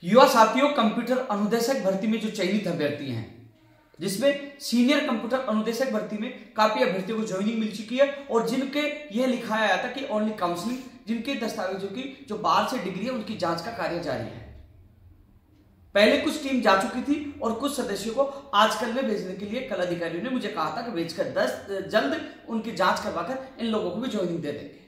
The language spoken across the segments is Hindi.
युवा साथियों, कंप्यूटर अनुदेशक भर्ती में जो चयनित अभ्यर्थी हैं, जिसमें सीनियर कंप्यूटर अनुदेशक भर्ती में काफी अभ्यर्थियों को ज्वाइनिंग मिल चुकी है और जिनके यह लिखाया आया था कि ओनली काउंसलिंग, जिनके दस्तावेजों की जो बाहर से डिग्री है उनकी जांच का कार्य जारी है। पहले कुछ टीम जा चुकी थी और कुछ सदस्यों को आजकल में भेजने के लिए कल अधिकारियों ने मुझे कहा था कि भेजकर जल्द उनकी जांच करवाकर इन लोगों को भी ज्वाइनिंग दे देंगे।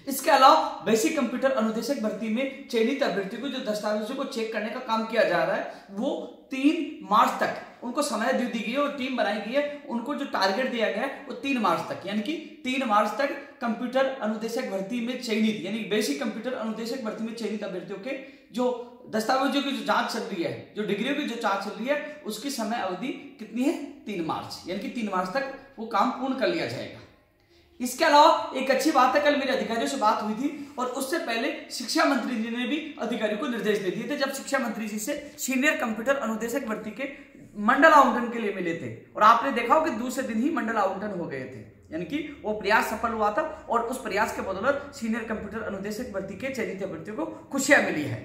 इसके अलावा बेसिक कंप्यूटर अनुदेशक भर्ती में चयनित अभ्यर्थियों को जो दस्तावेजों को चेक करने का काम किया जा रहा है वो 3 मार्च तक उनको समय दी गई है और टीम बनाई गई है। उनको जो टारगेट दिया गया है वो 3 मार्च तक, यानी कि 3 मार्च तक कंप्यूटर अनुदेशक भर्ती में चयनित, यानी बेसिक कंप्यूटर अनुदेशक भर्ती में चयनित अभ्यर्थियों के जो दस्तावेजों की जो जांच चल रही है, जो डिग्रियों की जो जांच चल रही है, उसकी समय अवधि कितनी है? 3 मार्च, यानी कि 3 मार्च तक वो काम पूर्ण कर लिया जाएगा। इसके अलावा एक अच्छी बात है, कल मेरे अधिकारियों से बात हुई थी और उससे पहले शिक्षा मंत्री जी ने भी अधिकारियों को निर्देश दे दिए थे। जब शिक्षा मंत्री जी से सीनियर कंप्यूटर अनुदेशक भर्ती के मंडल आवंटन के लिए मिले थे और आपने देखा हो कि दूसरे दिन ही मंडल आवंटन हो गए थे, यानी कि वो प्रयास सफल हुआ था और उस प्रयास के बदौलत सीनियर कंप्यूटर अनुदेशक भर्ती के चयनित अभ्यर्थियों को खुशियां मिली है।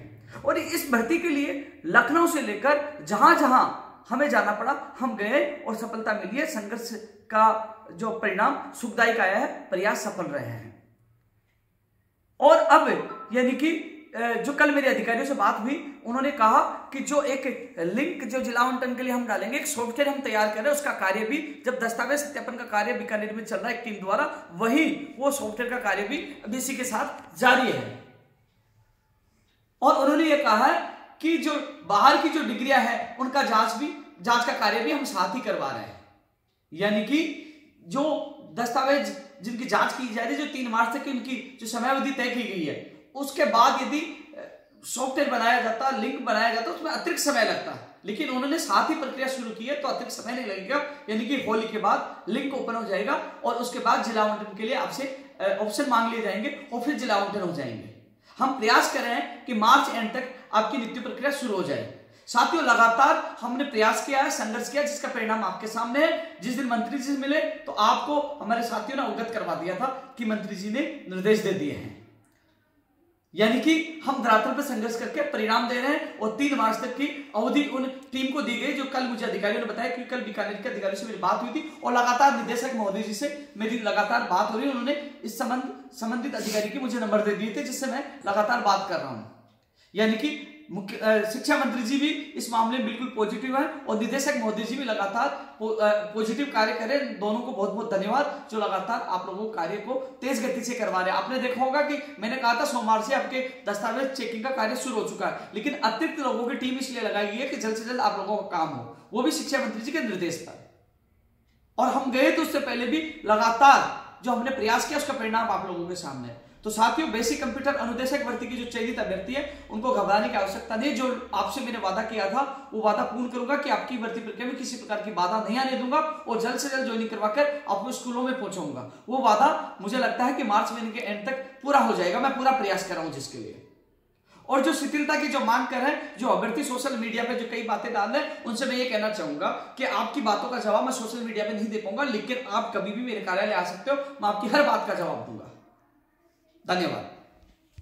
और इस भर्ती के लिए लखनऊ से लेकर जहां जहां हमें जाना पड़ा हम गए और सफलता मिली है। संघर्ष का जो परिणाम सुखदायक आया है, प्रयास सफल रहे हैं। और अब यानी कि जो कल मेरे अधिकारियों से बात हुई, उन्होंने कहा कि जो एक लिंक जो जिला आवंटन के लिए हम डालेंगे, एक सॉफ्टवेयर हम तैयार कर रहे हैं, उसका कार्य भी जब दस्तावेज सत्यापन का कार्य बीकानेर में चल रहा है एक टीम द्वारा, वही वो सॉफ्टवेयर का कार्य भी अभी इसी के साथ जारी है। और उन्होंने ये कहा है कि जो बाहर की जो डिग्रियां हैं उनका जांच का कार्य भी हम साथ ही करवा रहे हैं, यानी कि जो दस्तावेज जिनकी जांच की जा रही है, जो 3 मार्च तक उनकी जो समयावधि तय की गई है, उसके बाद यदि सॉफ्टवेयर बनाया जाता, लिंक बनाया जाता, उसमें अतिरिक्त समय लगता, लेकिन उन्होंने साथ ही प्रक्रिया शुरू की है तो अतिरिक्त समय नहीं लगेगा। यानी कि होली के बाद लिंक ओपन हो जाएगा और उसके बाद जिला आवंटन के लिए आपसे ऑप्शन मांग लिए जाएंगे और फिर जिला आवंटन हो जाएंगे। हम प्रयास कर रहे हैं कि मार्च एंड तक आपकी नियुक्ति प्रक्रिया शुरू हो जाए। साथियों, लगातार हमने प्रयास किया है, संघर्ष किया, जिसका परिणाम आपके सामने है। जिस दिन मंत्री जी से मिले तो आपको हमारे साथियों ने अवगत करवा दिया था कि मंत्री जी ने निर्देश दे दिए हैं, यानी कि हम धरातल पर संघर्ष करके परिणाम दे रहे हैं। और 3 मार्च तक की अवधि उन टीम को दी गई जो कल मुझे अधिकारियों ने बताया, क्योंकि कल बीकानेर के अधिकारियों से मेरी बात हुई थी और लगातार निदेशक महोदय जी से मेरी लगातार बात हो रही है। उन्होंने इस संबंधित अधिकारी के मुझे नंबर दे दिए थे, जिससे मैं लगातार बात कर रहा हूं। यानी कि शिक्षा मंत्री जी भी इस मामले में बिल्कुल पॉजिटिव है और निदेशक महोदय जी भी लगातार पॉजिटिव कार्य करें। दोनों को बहुत बहुत धन्यवाद जो लगातार आप लोगों कार्य को तेज गति से करवा रहे हैं। आपने देखा होगा कि मैंने कहा था सोमवार से आपके दस्तावेज चेकिंग का कार्य शुरू हो चुका है, लेकिन अतिरिक्त लोगों की टीम इसलिए लगाई गई है कि जल्द से जल्द आप लोगों का काम हो, वो भी शिक्षा मंत्री जी के निर्देश पर। और हम गए तो उससे पहले भी लगातार जो हमने प्रयास किया उसका परिणाम आप लोगों के सामने है। तो साथियों, बेसिक कंप्यूटर अनुदेशक भर्ती की जो चयनित अभ्यर्थी है उनको घबराने की आवश्यकता नहीं। जो आपसे मैंने वादा किया था वो वादा पूर्ण करूंगा कि आपकी भर्ती प्रक्रिया में किसी प्रकार की बाधा नहीं आने दूंगा और जल्द से जल्द ज्वाइनिंग करवाकर आपको स्कूलों में पहुंचाऊंगा। वो वादा मुझे लगता है कि मार्च महीने के एंड तक पूरा हो जाएगा। मैं पूरा प्रयास कर रहा हूं जिसके लिए। और जो शिथिलता की जो मांग कर रहे हैं, जो अभ्यर्थी सोशल मीडिया पे जो कई बातें डाल रहे हैं, उनसे मैं ये कहना चाहूंगा कि आपकी बातों का जवाब मैं सोशल मीडिया पे नहीं दे पाऊंगा, लेकिन आप कभी भी मेरे कार्यालय आ सकते हो, मैं आपकी हर बात का जवाब दूंगा। धन्यवाद।